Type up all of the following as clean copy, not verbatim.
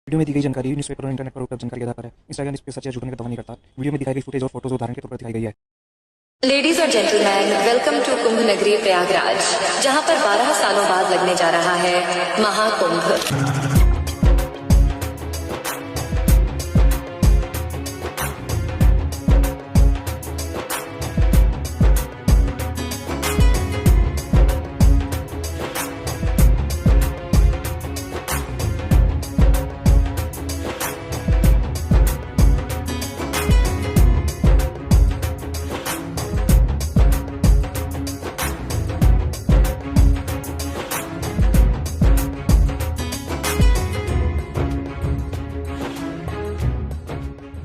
Video में दी गई जानकारी न्यूज़पेपर और इंटरनेट पर उपलब्ध जानकारी के आधार पर है। इंस्टाग्राम इस पे सच या झूठ होने का दावा नहीं करता। वीडियो में दिखाई गई फुटेज और फोटोज उदाहरण के तौर पर दिखाई गई है। लेडीज और जेंटलमैन, वेलकम टू कुंभ नगरी प्रयागराज, जहां पर 12 सालों बाद लगने जा रहा है महाकुंभ।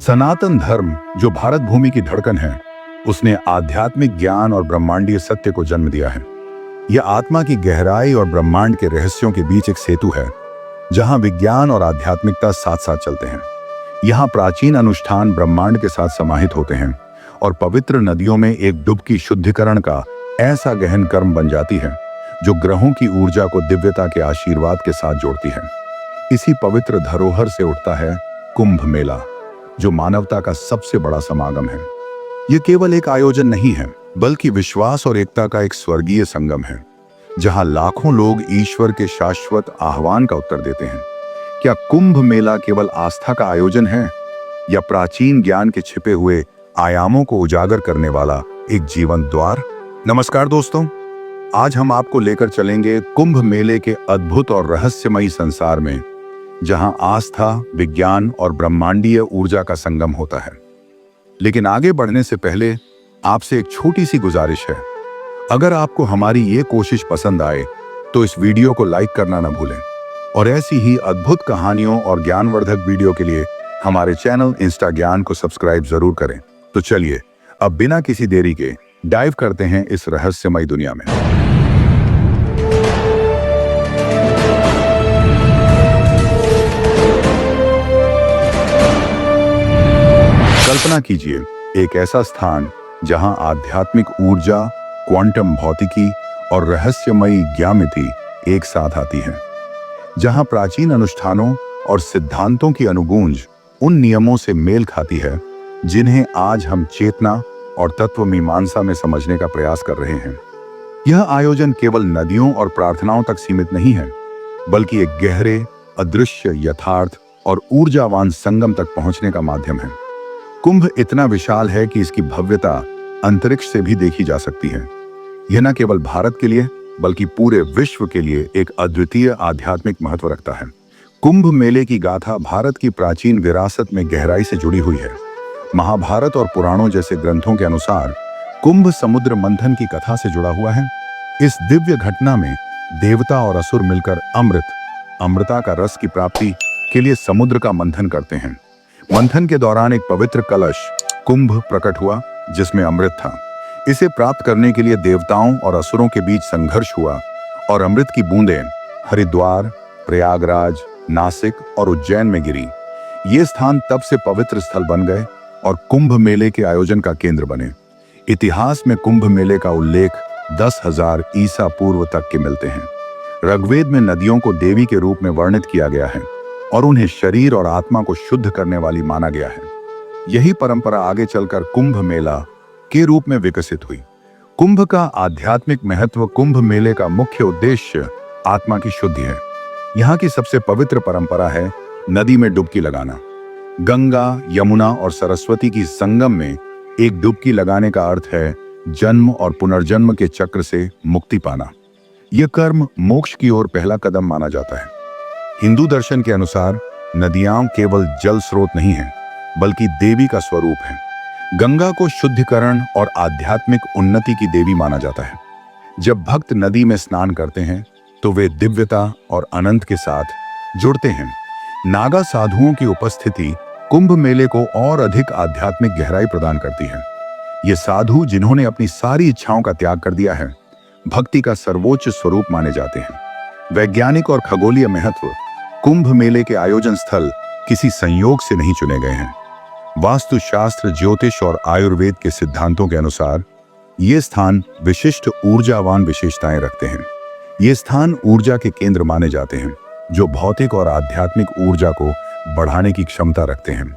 सनातन धर्म जो भारत भूमि की धड़कन है, उसने आध्यात्मिक ज्ञान और ब्रह्मांडीय सत्य को जन्म दिया है। यह आत्मा की गहराई और ब्रह्मांड के रहस्यों के बीच एक सेतु है, जहां विज्ञान और आध्यात्मिकता साथ साथ चलते हैं। यहाँ प्राचीन अनुष्ठान ब्रह्मांड के साथ समाहित होते हैं और पवित्र नदियों में एक डुबकी शुद्धिकरण का ऐसा गहन कर्म बन जाती है जो ग्रहों की ऊर्जा को दिव्यता के आशीर्वाद के साथ जोड़ती है। इसी पवित्र धरोहर से उठता है कुंभ मेला, जो मानवता का सबसे बड़ा समागम है। यह केवल एक आयोजन नहीं है, बल्कि विश्वास और एकता का एक स्वर्गीय संगम है, जहां लाखों लोग ईश्वर के शाश्वत आह्वान का उत्तर देते हैं। क्या कुंभ मेला केवल आस्था का आयोजन है, या प्राचीन ज्ञान के छिपे हुए आयामों को उजागर करने वाला एक जीवंत द्वार? नमस्कार दोस्तों, आज हम आपको लेकर चलेंगे कुंभ मेले के अद्भुत और रहस्यमयी संसार में, जहां आस्था, विज्ञान और ब्रह्मांडीय ऊर्जा का संगम होता है। लेकिन आगे बढ़ने से पहले आपसे एक छोटी सी गुजारिश है। अगर आपको हमारी ये कोशिश पसंद आए तो इस वीडियो को लाइक करना न भूलें, और ऐसी ही अद्भुत कहानियों और ज्ञानवर्धक वीडियो के लिए हमारे चैनल इंस्टा ज्ञान को सब्सक्राइब जरूर करें। तो चलिए अब बिना किसी देरी के डाइव करते हैं इस रहस्यमयी दुनिया में। कल्पना कीजिए एक ऐसा स्थान जहां आध्यात्मिक ऊर्जा, क्वांटम भौतिकी और रहस्यमयी ज्यामिति एक साथ आती है, जहां प्राचीन अनुष्ठानों और सिद्धांतों की अनुगूंज उन नियमों से मेल खाती है जिन्हें आज हम चेतना और तत्व मीमांसा में समझने का प्रयास कर रहे हैं। यह आयोजन केवल नदियों और प्रार्थनाओं तक सीमित नहीं है, बल्कि एक गहरे, अदृश्य, यथार्थ और ऊर्जावान संगम तक पहुंचने का माध्यम है। कुंभ इतना विशाल है कि इसकी भव्यता अंतरिक्ष से भी देखी जा सकती है। यह न केवल भारत के लिए, बल्कि पूरे विश्व के लिए एक अद्वितीय आध्यात्मिक महत्व रखता है। कुंभ मेले की गाथा भारत की प्राचीन विरासत में गहराई से जुड़ी हुई है। महाभारत और पुराणों जैसे ग्रंथों के अनुसार कुंभ समुद्र मंथन की कथा से जुड़ा हुआ है। इस दिव्य घटना में देवता और असुर मिलकर अमृता का रस की प्राप्ति के लिए समुद्र का मंथन करते हैं। मंथन के दौरान एक पवित्र कलश कुंभ प्रकट हुआ, जिसमें अमृत था। इसे प्राप्त करने के लिए देवताओं और असुरों के बीच संघर्ष हुआ, और अमृत की बूंदें हरिद्वार, प्रयागराज, नासिक और उज्जैन में गिरी। ये स्थान तब से पवित्र स्थल बन गए और कुंभ मेले के आयोजन का केंद्र बने। इतिहास में कुंभ मेले का उल्लेख 10,000 ईसा पूर्व तक के मिलते हैं। ऋग्वेद में नदियों को देवी के रूप में वर्णित किया गया है और उन्हें शरीर और आत्मा को शुद्ध करने वाली माना गया है। यही परंपरा आगे चलकर कुंभ मेला के रूप में विकसित हुई। कुंभ का आध्यात्मिक महत्व। कुंभ मेले का मुख्य उद्देश्य आत्मा की शुद्धि है। यहाँ की सबसे पवित्र परंपरा है नदी में डुबकी लगाना। गंगा, यमुना और सरस्वती की संगम में एक डुबकी लगाने का अर्थ है जन्म और पुनर्जन्म के चक्र से मुक्ति पाना। यह कर्म मोक्ष की ओर पहला कदम माना जाता है। हिंदू दर्शन के अनुसार नदियां केवल जल स्रोत नहीं हैं, बल्कि देवी का स्वरूप है। गंगा को शुद्धिकरण और आध्यात्मिक उन्नति की देवी माना जाता है। जब भक्त नदी में स्नान करते हैं तो वे दिव्यता और अनंत के साथ जुड़ते हैं। नागा साधुओं की उपस्थिति कुंभ मेले को और अधिक आध्यात्मिक गहराई प्रदान करती है। ये साधु, जिन्होंने अपनी सारी इच्छाओं का त्याग कर दिया है, भक्ति का सर्वोच्च स्वरूप माने जाते हैं। वैज्ञानिक और खगोलीय महत्व। कुंभ मेले के आयोजन स्थल किसी संयोग से नहीं चुने गए हैं। वास्तुशास्त्र, ज्योतिष और आयुर्वेद के सिद्धांतों के अनुसार ये स्थान विशिष्ट ऊर्जावान विशेषताएं रखते हैं। ये स्थान ऊर्जा के केंद्र माने जाते हैं, जो भौतिक और आध्यात्मिक ऊर्जा को बढ़ाने की क्षमता रखते हैं।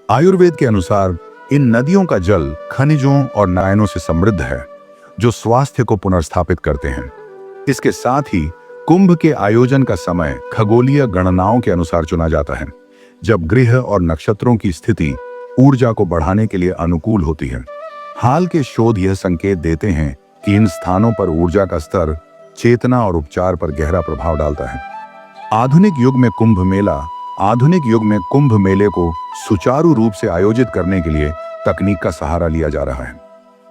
आयुर्वेद के अनुसार इन नदियों का जल खनिजों और नायनों से समृद्ध है, जो स्वास्थ्य को पुनर्स्थापित करते हैं। इसके साथ ही कुंभ के आयोजन का समय खगोलीय गणनाओं के अनुसार चुना जाता है, जब ग्रह और नक्षत्रों की स्थिति ऊर्जा को बढ़ाने के लिए अनुकूल होती है। हाल के शोध यह संकेत देते हैं कि इन स्थानों पर ऊर्जा का स्तर चेतना और उपचार पर गहरा प्रभाव डालता है। आधुनिक युग में कुंभ मेले को सुचारू रूप से आयोजित करने के लिए तकनीक का सहारा लिया जा रहा है।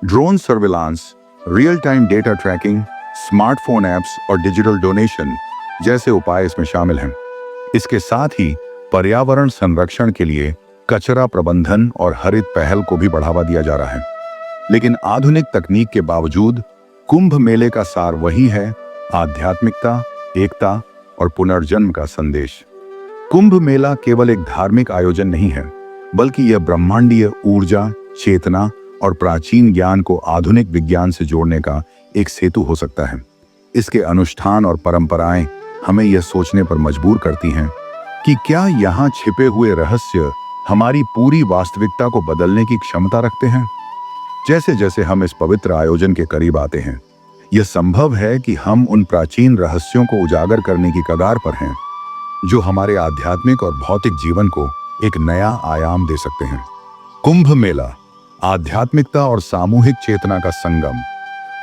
Drone surveillance, real time data tracking, smartphone apps और डिजिटल डोनेशन जैसे उपाय इसमें शामिल हैं। इसके साथ ही पर्यावरण संरक्षण के लिए कचरा प्रबंधन और हरित पहल को भी बढ़ावा दिया जा रहा है। लेकिन आधुनिक तकनीक के बावजूद कुंभ मेले का सार वही है, आध्यात्मिकता, एकता और पुनर्जन्म का संदेश। कुंभ मेला केवल एक धार्मिक आयोजन नहीं है, बल्कि यह ब्रह्मांडीय ऊर्जा, चेतना और प्राचीन ज्ञान को आधुनिक विज्ञान से जोड़ने का एक सेतु हो सकता है। इसके अनुष्ठान और परंपराएं हमें यह सोचने पर मजबूर करती हैं कि क्या यहाँ छिपे हुए रहस्य हमारी पूरी वास्तविकता को बदलने की क्षमता रखते हैं। जैसे जैसे हम इस पवित्र आयोजन के करीब आते हैं, यह संभव है कि हम उन प्राचीन रहस्यों को उजागर करने की कगार पर हैं, जो हमारे आध्यात्मिक और भौतिक जीवन को एक नया आयाम दे सकते हैं। कुंभ मेला आध्यात्मिकता और सामूहिक चेतना का संगम।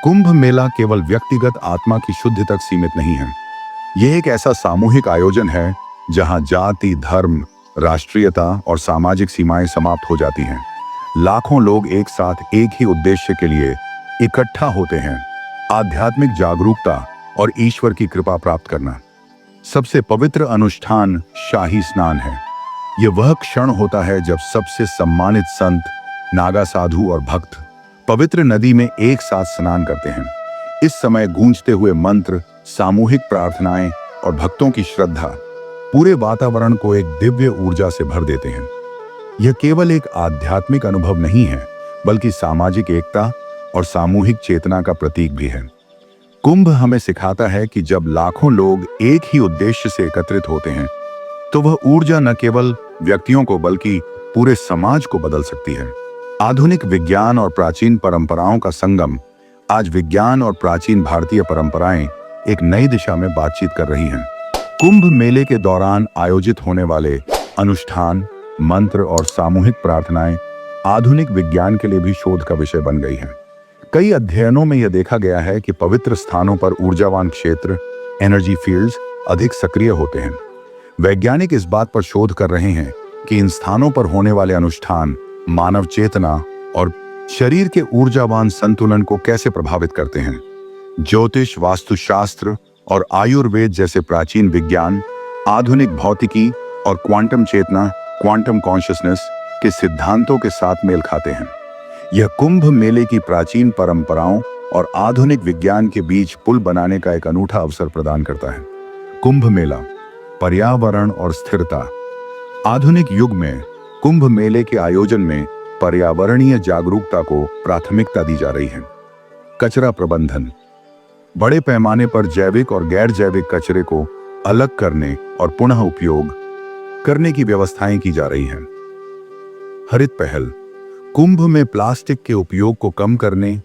कुंभ मेला केवल व्यक्तिगत आत्मा की शुद्धि तक सीमित नहीं है। यह एक ऐसा सामूहिक आयोजन है जहां जाति, धर्म, राष्ट्रीयता और सामाजिक सीमाएं समाप्त हो जाती हैं। लाखों लोग एक साथ एक ही उद्देश्य के लिए इकट्ठा होते हैं, आध्यात्मिक जागरूकता और ईश्वर की कृपा प्राप्त करना। सबसे पवित्र अनुष्ठान शाही स्नान है। यह वह क्षण होता है जब सबसे सम्मानित संत, नागा साधु और भक्त पवित्र नदी में एक साथ स्नान करते हैं। इस समय गूंजते हुए मंत्र, सामूहिक प्रार्थनाएं और भक्तों की श्रद्धा पूरे वातावरण को एक दिव्य ऊर्जा से भर देते हैं। यह केवल एक आध्यात्मिक अनुभव नहीं है, बल्कि सामाजिक एकता और सामूहिक चेतना का प्रतीक भी है। कुंभ हमें सिखाता है कि जब लाखों लोग एक ही उद्देश्य से एकत्रित होते हैं, तो वह ऊर्जा न केवल व्यक्तियों को बल्कि पूरे समाज को बदल सकती है। आधुनिक विज्ञान और प्राचीन परंपराओं का संगम। आज विज्ञान और प्राचीन भारतीय परंपराएं एक नई दिशा में बातचीत कर रही हैं। कुंभ मेले के दौरान आयोजित होने वाले अनुष्ठान, मंत्र और सामूहिक प्रार्थनाएं आधुनिक विज्ञान के लिए भी शोध का विषय बन गई हैं। कई अध्ययनों में यह देखा गया है कि पवित्र स्थानों पर ऊर्जावान क्षेत्र, एनर्जी फील्ड्स अधिक सक्रिय होते हैं। वैज्ञानिक इस बात पर शोध कर रहे हैं कि इन स्थानों पर होने वाले अनुष्ठान मानव चेतना और शरीर के ऊर्जावान संतुलन को कैसे प्रभावित करते हैं। ज्योतिष, वास्तुशास्त्र और आयुर्वेद जैसे प्राचीन विज्ञान आधुनिक भौतिकी और क्वांटम चेतना, क्वांटम कॉन्शियसनेस के सिद्धांतों के साथ मेल खाते हैं। यह कुंभ मेले की प्राचीन परंपराओं और आधुनिक विज्ञान के बीच पुल बनाने का एक अनूठा अवसर प्रदान करता है। कुंभ मेला, पर्यावरण और स्थिरता। आधुनिक युग में कुंभ मेले के आयोजन में पर्यावरणीय जागरूकता को प्राथमिकता दी जा रही है। कचरा प्रबंधन। बड़े पैमाने पर जैविक और गैर जैविक कचरे को अलग करने और पुनः उपयोग करने की व्यवस्थाएं की जा रही हैं। हरित पहल। कुंभ में प्लास्टिक के उपयोग को कम करने,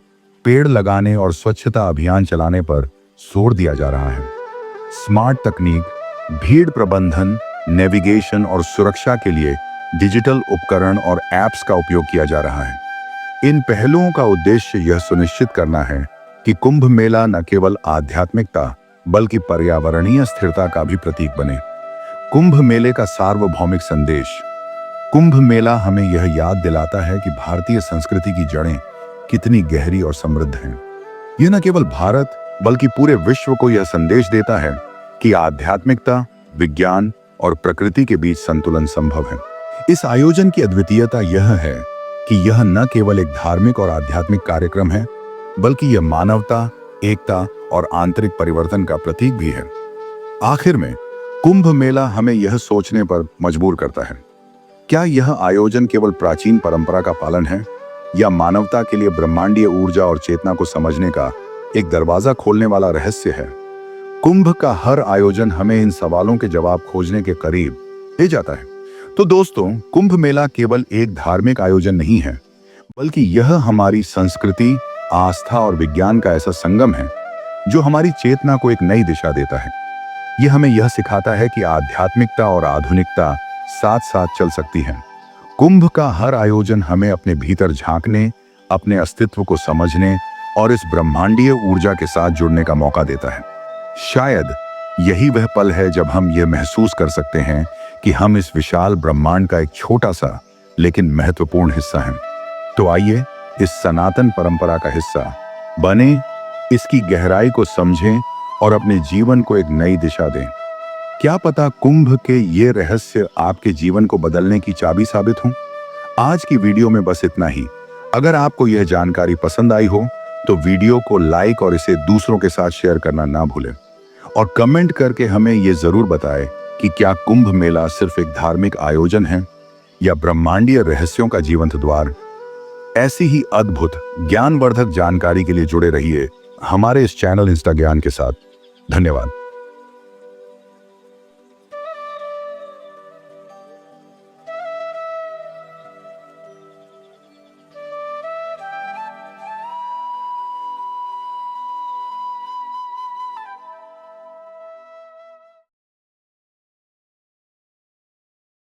पेड़ लगाने और स्वच्छता अभियान चलाने पर जोर दिया जा रहा है। स्मार्ट तकनीक, भीड़ प्रबंधन, नेविगेशन और सुरक्षा के लिए डिजिटल उपकरण और ऐप्स का उपयोग किया जा रहा है। इन पहलों का उद्देश्य यह सुनिश्चित करना है कि कुंभ मेला न केवल आध्यात्मिकता बल्कि पर्यावरणीय स्थिरता का भी प्रतीक बने। कुंभ मेले का सार्वभौमिक संदेश। कुंभ मेला हमें यह याद दिलाता है कि भारतीय संस्कृति की जड़ें कितनी गहरी और समृद्ध हैं। यह न केवल भारत बल्कि पूरे विश्व को यह संदेश देता है कि आध्यात्मिकता, विज्ञान और प्रकृति के बीच संतुलन संभव है। इस आयोजन की अद्वितीयता यह है कि यह न केवल एक धार्मिक और आध्यात्मिक कार्यक्रम है, बल्कि यह मानवता, एकता और आंतरिक परिवर्तन का प्रतीक भी है। आखिर में कुंभ मेला हमें यह सोचने पर मजबूर करता है, क्या यह आयोजन केवल प्राचीन परंपरा का पालन है या मानवता के लिए ब्रह्मांडीय ऊर्जा और चेतना को समझने का एक दरवाजा खोलने वाला रहस्य है। कुंभ का हर आयोजन हमें इन सवालों के जवाब खोजने के करीब ले जाता है। तो दोस्तों, कुंभ मेला केवल एक धार्मिक आयोजन नहीं है, बल्कि यह हमारी संस्कृति, आस्था और विज्ञान का ऐसा संगम है जो हमारी चेतना को एक नई दिशा देता है। यह हमें यह सिखाता है कि आध्यात्मिकता और आधुनिकता साथ साथ चल सकती हैं। कुंभ का हर आयोजन हमें अपने भीतर झांकने, अपने अस्तित्व को समझने और इस ब्रह्मांडीय ऊर्जा के साथ जुड़ने का मौका देता है। शायद यही वह पल है जब हम यह महसूस कर सकते हैं कि हम इस विशाल ब्रह्मांड का एक छोटा सा लेकिन महत्वपूर्ण हिस्सा हैं। तो आइए इस सनातन परंपरा का हिस्सा बने, इसकी गहराई को समझें और अपने जीवन को एक नई दिशा दें। क्या पता कुंभ के ये रहस्य आपके जीवन को बदलने की चाबी साबित हों। आज की वीडियो में बस इतना ही। अगर आपको यह जानकारी पसंद आई हो तो वीडियो को लाइक और इसे दूसरों के साथ शेयर करना ना भूलें और कमेंट करके हमें यह जरूर बताएं कि क्या कुंभ मेला सिर्फ एक धार्मिक आयोजन है या ब्रह्मांडीय रहस्यों का जीवंत द्वार। ऐसी ही अद्भुत ज्ञानवर्धक जानकारी के लिए जुड़े रहिए हमारे इस चैनल इंस्टा ज्ञान के साथ। धन्यवाद।